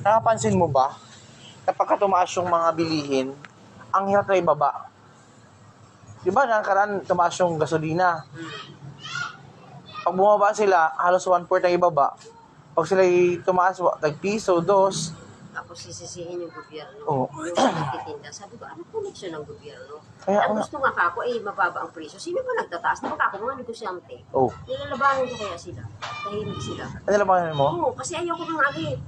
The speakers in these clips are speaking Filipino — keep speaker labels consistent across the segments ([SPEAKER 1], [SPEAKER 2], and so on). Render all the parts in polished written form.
[SPEAKER 1] Nakapansin mo ba? Kapag tumaas yung mga bilihin, ang hirap na ibaba. Di ba nakaraan tumaas yung gasolina? Pag bumaba sila, halos 1/4 na ibaba. Pag sila tumaas, tag-piso, 2.
[SPEAKER 2] Tapos sisisihin yung gobyerno.
[SPEAKER 1] Oo.
[SPEAKER 2] Yung nagtitinda. Sabi ko, ano connection ng gobyerno?
[SPEAKER 1] Kaya
[SPEAKER 2] Ang
[SPEAKER 1] nga.
[SPEAKER 2] gusto nga kako, mababa ang presyo. Sino ba nagtataas? Di ba kako, mga negosyante?
[SPEAKER 1] Oh.
[SPEAKER 2] Nilalabanan ko kaya sila. Tahimik sila.
[SPEAKER 1] Ano labanan mo?
[SPEAKER 2] Oo, kasi ayoko nang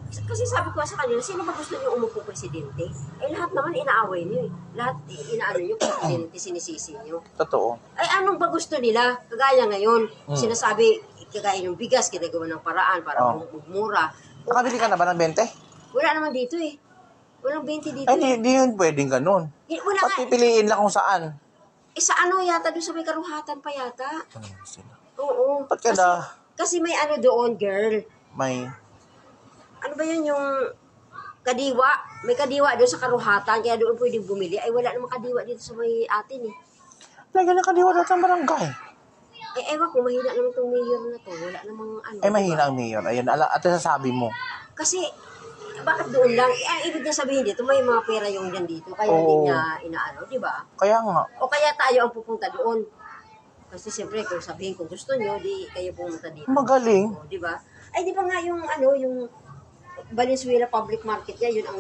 [SPEAKER 2] kasi sabi ko sa kanila, sino ba gusto niyo umupo presidente? Lahat naman inaaway niyo eh. Lahat inaano niyo, presidente, sinisisi niyo.
[SPEAKER 1] Totoo.
[SPEAKER 2] Anong ba gusto nila? Kagaya ngayon, sinasabi, kagaya ng bigas, ginagawa ng paraan para magmura.
[SPEAKER 1] Nakabili ka na ba ng 20?
[SPEAKER 2] Wala naman dito eh. Walang 20 dito.
[SPEAKER 1] Ay, di yun pwedeng ganun.
[SPEAKER 2] Wala
[SPEAKER 1] Ba't
[SPEAKER 2] nga.
[SPEAKER 1] pipiliin lang kung saan?
[SPEAKER 2] Sa ano yata, doon sa may karuhatan pa yata. Oo.
[SPEAKER 1] Ba't ka na?
[SPEAKER 2] Kasi may ano doon, girl.
[SPEAKER 1] May...
[SPEAKER 2] Ano ba yun yung kadiwa? May kadiwa doon sa karuhatan, kaya doon pwedeng bumili. Ay, wala namang kadiwa dito sa may atin eh.
[SPEAKER 1] Lagi na kaliwa dito ang barangay.
[SPEAKER 2] Ewan ko, mahina naman itong mayor na to. Wala namang ano.
[SPEAKER 1] Ay, mahina ang mayor. Ayun, at sasabi mo.
[SPEAKER 2] Kasi, bakit doon lang? Ang ibig na sabihin dito, may mga pera yung dyan dito. Kaya hindi niya inaano, di ba?
[SPEAKER 1] Kaya nga.
[SPEAKER 2] O kaya tayo ang pupunta doon. Kasi siyempre, kung sabihin kung gusto nyo, di kayo pumunta dito.
[SPEAKER 1] Magaling.
[SPEAKER 2] O, di ba? Ay, di ba nga yung ano, yung Valenzuela Public Market niya, yun ang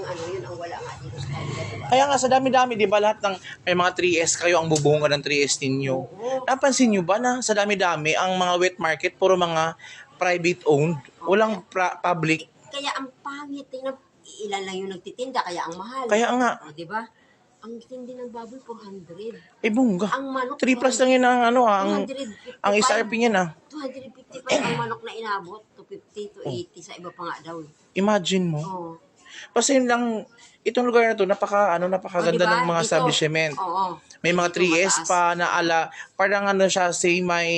[SPEAKER 2] wala nga dito sa kanila, di ba?
[SPEAKER 1] Kaya nga sa dami-dami, di ba lahat ng may mga 3S kayo ang bubunga ng 3S ninyo.
[SPEAKER 2] Oo.
[SPEAKER 1] Napansin nyo ba na sa dami-dami ang mga wet market puro mga private owned, walang public.
[SPEAKER 2] Kaya ang pangit, tingnan, ilan lang yung nagtitinda, kaya ang mahal.
[SPEAKER 1] Kaya nga.
[SPEAKER 2] O, di ba? Ang tindi ng baboy, 400.
[SPEAKER 1] Eh bungga.
[SPEAKER 2] Ang manok,
[SPEAKER 1] 3 plus lang yun ang ano ang
[SPEAKER 2] 255.
[SPEAKER 1] SRP niya na.
[SPEAKER 2] 255 ang manok na inabot, 250 to 80 sa iba pa nga daw.
[SPEAKER 1] Imagine mo.
[SPEAKER 2] Oo.
[SPEAKER 1] Kasi yun lang itong lugar na to napakaganda
[SPEAKER 2] diba?
[SPEAKER 1] ng mga
[SPEAKER 2] Ito,
[SPEAKER 1] establishment.
[SPEAKER 2] Oo.
[SPEAKER 1] May mga
[SPEAKER 2] Dito
[SPEAKER 1] 3S
[SPEAKER 2] mataas.
[SPEAKER 1] pa na parang ano siya say may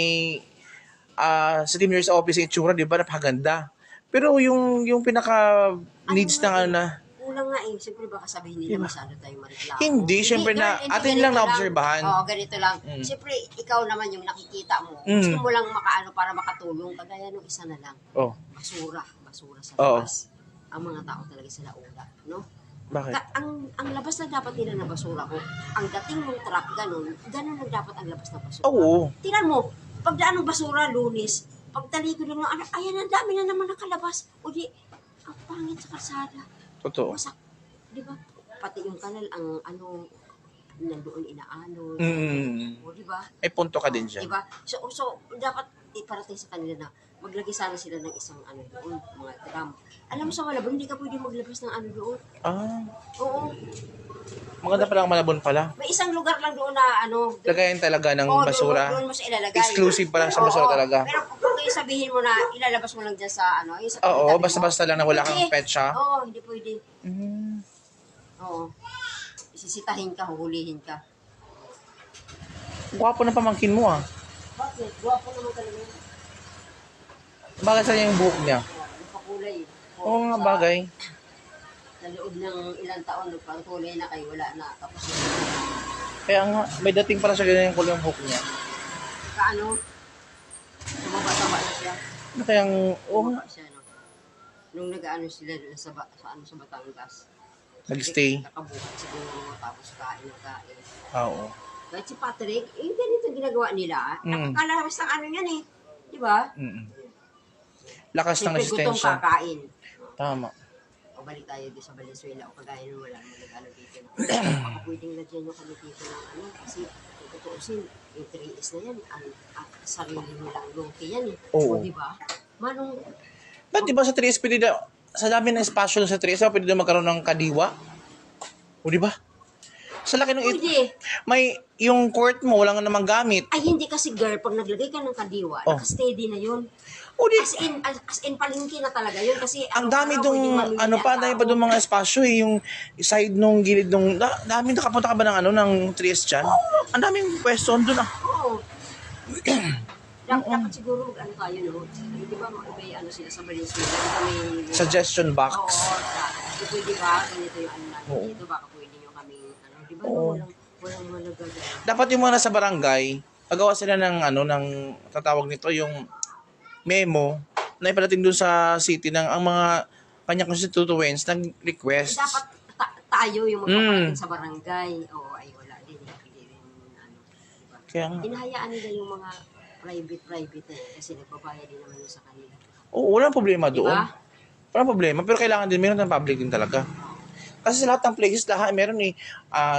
[SPEAKER 1] sa team nurse office itsura, di ba? Napakaganda. Pero yung pinaka needs ng ano na
[SPEAKER 2] Kulang nga eh. Siyempre baka sabihin nila masyado tayo mareklamo.
[SPEAKER 1] Hindi, siyempre na
[SPEAKER 2] girl,
[SPEAKER 1] atin
[SPEAKER 2] ganito
[SPEAKER 1] lang naobserbahan.
[SPEAKER 2] Oo, ganito lang. Siyempre, ikaw naman yung nakikita mo. Gusto mo lang makaano para makatulong. Kagaya nung isa na lang.
[SPEAKER 1] Oh,
[SPEAKER 2] Basura sa
[SPEAKER 1] Oo.
[SPEAKER 2] labas. Ang mga tao talaga sila ula. No?
[SPEAKER 1] bakit?
[SPEAKER 2] Ang labas na dapat nila na basura ko, ang dating ng truck, ganun lang dapat ang labas na basura.
[SPEAKER 1] Oo.
[SPEAKER 2] Tingnan mo, pagdaan ng basura, Lunes, pagtalikod lang ng anak, ayan, ang dami na naman nakalabas. O di, ang pangit sa kalsada.
[SPEAKER 1] Totoo.
[SPEAKER 2] Masak, di ba? Pati yung kanal, ang ano, nandoon inaano.
[SPEAKER 1] Mm.
[SPEAKER 2] O, di ba?
[SPEAKER 1] May punto ka din
[SPEAKER 2] Di
[SPEAKER 1] dyan.
[SPEAKER 2] ba? So, dapat iparating sa kanila na maglagay sana sila ng isang ano doon, mga drum. Alam mo sa Malabon, hindi ka pwede maglabas ng ano doon.
[SPEAKER 1] Ah,
[SPEAKER 2] Oo.
[SPEAKER 1] maganda pala ang Malabon pala.
[SPEAKER 2] May isang lugar lang doon na ano.
[SPEAKER 1] Lagayan talaga ng
[SPEAKER 2] Oo,
[SPEAKER 1] basura.
[SPEAKER 2] Doon mo sa ilalagay.
[SPEAKER 1] Exclusive pala sa
[SPEAKER 2] Oo,
[SPEAKER 1] basura
[SPEAKER 2] oo.
[SPEAKER 1] talaga.
[SPEAKER 2] Pero kung kayo sabihin mo na ilalabas mo lang dyan sa ano, yung sa
[SPEAKER 1] Oo,
[SPEAKER 2] tabi-tabi mo.
[SPEAKER 1] basta-basta lang na wala kang
[SPEAKER 2] Hindi.
[SPEAKER 1] petsa.
[SPEAKER 2] Oo, hindi pwede.
[SPEAKER 1] Mm.
[SPEAKER 2] Oo. Isisitahin ka, huhulihin ka.
[SPEAKER 1] Gwapo na pamangkin mo ah.
[SPEAKER 2] Bakit? Guwapo naman talaga yun.
[SPEAKER 1] Bakit sa yung buhok niya?
[SPEAKER 2] Nagpakulay.
[SPEAKER 1] Oo nga bagay.
[SPEAKER 2] Sa loob ng ilang taon, nagpangkulay na kayo, wala na. Tapos yun.
[SPEAKER 1] Kaya nga, may dating pala siya ganyan yung kulay ng buhok niya.
[SPEAKER 2] Kaano? Tumaba-taba na siya.
[SPEAKER 1] Ano kayang, oo nga,
[SPEAKER 2] Tumaba siya, no? Nung nag-ano sila doon sa Batangas.
[SPEAKER 1] nag-stay.
[SPEAKER 2] Nakabuhat siguro, tapos kain.
[SPEAKER 1] Oo.
[SPEAKER 2] Kahit si Patrick, ganito ginagawa nila.
[SPEAKER 1] Mm.
[SPEAKER 2] Nakakalabas ng ano yan eh. Di ba?
[SPEAKER 1] Mm. Lakas ng
[SPEAKER 2] Siyempre gutom
[SPEAKER 1] resistensya.
[SPEAKER 2] kakain.
[SPEAKER 1] Tama.
[SPEAKER 2] O balik tayo doon sa Valenzuela o kagaya nung wala naman nag-ano dito. Baka pwedeng lagyan nyo kami dito ng ano. Kasi kung tutuusin, yung 3S na yan, ang sarili nilang lumpia yan eh.
[SPEAKER 1] Oo.
[SPEAKER 2] O di ba? Manong,
[SPEAKER 1] Ba't di ba sa 3S pwede na, sa dami ng espasyo sa 3S, pwede na magkaroon ng kadiwa? O di ba? Sa laki ng
[SPEAKER 2] pwede.
[SPEAKER 1] may yung court mo, wala nga namang gamit.
[SPEAKER 2] Ay hindi kasi girl, pag naglagay ka ng kadiwa,
[SPEAKER 1] Oh.
[SPEAKER 2] naka-steady na yun.
[SPEAKER 1] O di,
[SPEAKER 2] As in palengke na talaga yun. Kasi
[SPEAKER 1] ang dami
[SPEAKER 2] araw-araw
[SPEAKER 1] dong,
[SPEAKER 2] pwedeng mamili
[SPEAKER 1] ano
[SPEAKER 2] ang
[SPEAKER 1] pa, dami pa
[SPEAKER 2] tao.
[SPEAKER 1] dong mga espasyo eh, yung side nung gilid nung, dami nakapunta ka ba ng ano, ng 3S dyan? Ang daming pwesto doon ah.
[SPEAKER 2] Oo. Dapat siguro ano tayo, no? Di ba may ano sila sa Valenzuela? Di ba may...
[SPEAKER 1] Suggestion box.
[SPEAKER 2] Oo. Di pwede ba? Ganito yung ano natin
[SPEAKER 1] Oo.
[SPEAKER 2] dito. Baka pwede nyo kami, ano? Di ba
[SPEAKER 1] Oo.
[SPEAKER 2] walang malagay.
[SPEAKER 1] Dapat yung mga nasa barangay, magawa sila ng ano, ng tatawag nito, yung memo na ipadating doon sa city ng ang mga kanya constituents nag-request.
[SPEAKER 2] Dapat tayo yung magpaparating sa barangay. Oo, ay wala din. Hindi rin, ano, diba?
[SPEAKER 1] Kaya nga.
[SPEAKER 2] Hinahayaan nila yung mga private na yan kasi nagbabayad din naman yun sa kanila.
[SPEAKER 1] Oo, walang problema doon.
[SPEAKER 2] Diba?
[SPEAKER 1] Walang problema, pero kailangan din, meron ng public din talaga. Kasi sa lahat ng places, lahat, meron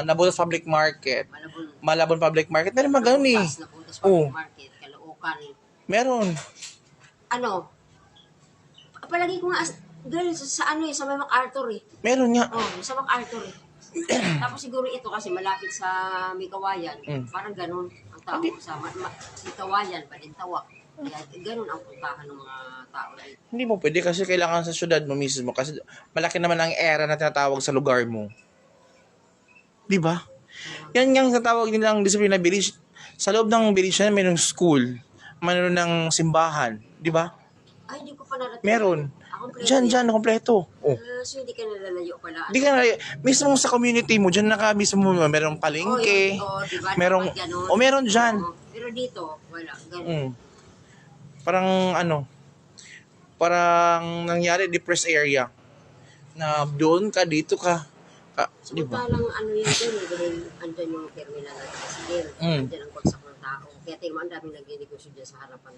[SPEAKER 1] Nabotas Public Market, Malabon Public Market, meron mga ganun eh.
[SPEAKER 2] Napuntas Public Market, Caloocan.
[SPEAKER 1] Meron.
[SPEAKER 2] Ano, palagi ko nga, girl, sa sa may MacArthur eh.
[SPEAKER 1] Meron nga.
[SPEAKER 2] Oh, sa MacArthur eh. Tapos siguro ito kasi malapit sa Mikawayan, parang ganun ang tao sa Mikawayan, Balintawak. Kaya ganun ang puntahan ng mga tao dito.
[SPEAKER 1] Hindi mo pwede kasi kailangan sa syudad mo mismo kasi malaki naman ang era na tinatawag sa lugar mo. Di ba? Yan yung tatawag nilang Disiplina Village. Sa loob ng village na mayroong school, mayroon ng simbahan. Di ba?
[SPEAKER 2] Ay, hindi ko pa narating.
[SPEAKER 1] Meron.
[SPEAKER 2] Kompleto
[SPEAKER 1] Diyan, kompleto. Oh.
[SPEAKER 2] So hindi ka nalalayo pala.
[SPEAKER 1] Di ka na, mismo sa community mo, dyan mismo merong palengke,
[SPEAKER 2] diba?
[SPEAKER 1] merong, meron dyan.
[SPEAKER 2] Pero dito, wala. Ganun.
[SPEAKER 1] Parang parang nangyari depressed area na doon ka, dito ka. Di ba?
[SPEAKER 2] Samantalang yun din, dahil andyan yung terminal na kasi andyan ang bagsak ng tao. Kaya tingnan mo, ang daming nag-negosyo dyan sa harapan.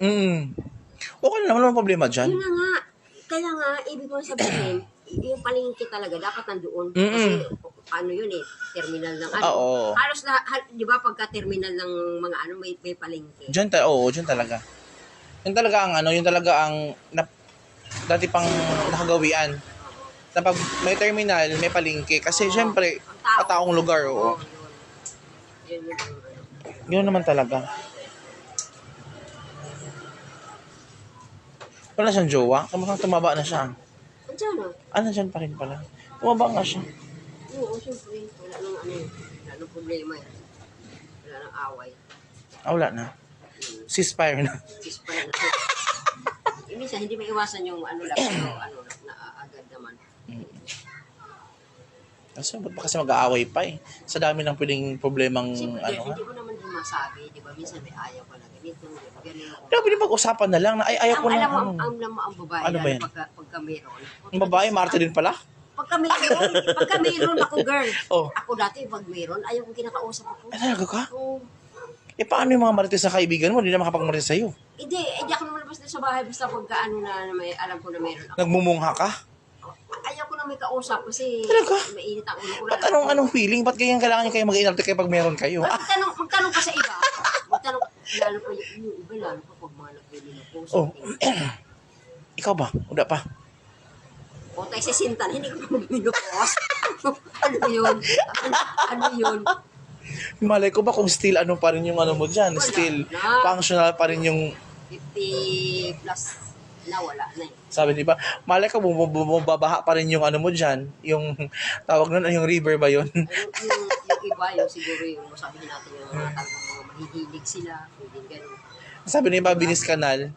[SPEAKER 1] Okay naman, walang problema dyan.
[SPEAKER 2] Yun na nga. Kaya nga, ibig ko sabihin, yung palengke talaga, dapat nandoon. Kasi, yun terminal ng
[SPEAKER 1] Oo.
[SPEAKER 2] Halos di ba, pagka-terminal ng mga may palengke.
[SPEAKER 1] Dyan talaga. Yun talaga ang dati pang nakagawian. Na pag may terminal, may palengke. Kasi syempre, taong lugar, oo.
[SPEAKER 2] Yun.
[SPEAKER 1] Yun naman talaga. Wala siyang jowa. Kamukhang tumaba na siya.
[SPEAKER 2] Andiyan
[SPEAKER 1] Nandyan pa rin pala. Tumaba nga siya.
[SPEAKER 2] Oo, syempre. Wala nang problema yan. Wala nang away.
[SPEAKER 1] Wala na. Ceasefire na.
[SPEAKER 2] Ceasefire na. Minsan, hindi maiwasan yung agad naman.
[SPEAKER 1] Ba't ba kasi mag-aaway pa eh? Sa dami ng pwedeng problemang
[SPEAKER 2] Siyempre, hindi mo naman din masabi. Di ba, minsan may ayaw ka na ganito. Ganito.
[SPEAKER 1] Pero pwede pag-usapan na lang na ayaw ko na.
[SPEAKER 2] Alam mo, ang babae,
[SPEAKER 1] Ano ba yan?
[SPEAKER 2] Pagka meron.
[SPEAKER 1] Ang babae, Marte din pala?
[SPEAKER 2] Pagka meron ako, girl.
[SPEAKER 1] Oh.
[SPEAKER 2] Ako dati, pag meron, ayaw kong kinakausap ako.
[SPEAKER 1] Talaga ka?
[SPEAKER 2] Oo.
[SPEAKER 1] Paano yung mga marites na kaibigan mo? Hindi na makapag-marites sa'yo.
[SPEAKER 2] Hindi ako naman labas na sa bahay basta pagka na may alam ko na meron ako.
[SPEAKER 1] Nagmumungha ka?
[SPEAKER 2] Ayaw ko na may kausap kasi
[SPEAKER 1] Talaga?
[SPEAKER 2] mainit ang ulo ko.
[SPEAKER 1] Ba't anong feeling? Ba't ganyan kailangan kayo mag-inarte kayo pag meron kayo?
[SPEAKER 2] Magtanong ka sa iba. Lalo pa yung iba, lalo pa pag mga nagbili na post.
[SPEAKER 1] Oh. Ikaw ba? Wala pa?
[SPEAKER 2] O tayo sa sintan, hindi ko pa mag-post. Ano yun?
[SPEAKER 1] Malay ko ba kung still pa rin yung mo dyan? Still functional pa rin yung
[SPEAKER 2] 50 plus na wala na eh.
[SPEAKER 1] sabi di ba? Malay ko bumabaha pa rin yung mo dyan. Yung tawag nun, yung river ba yun?
[SPEAKER 2] yung iba, yung siguro yung sabihin natin yung mga talagang mga mahihilig sila. Hindi ganun.
[SPEAKER 1] Sabi ni Babinis Canal,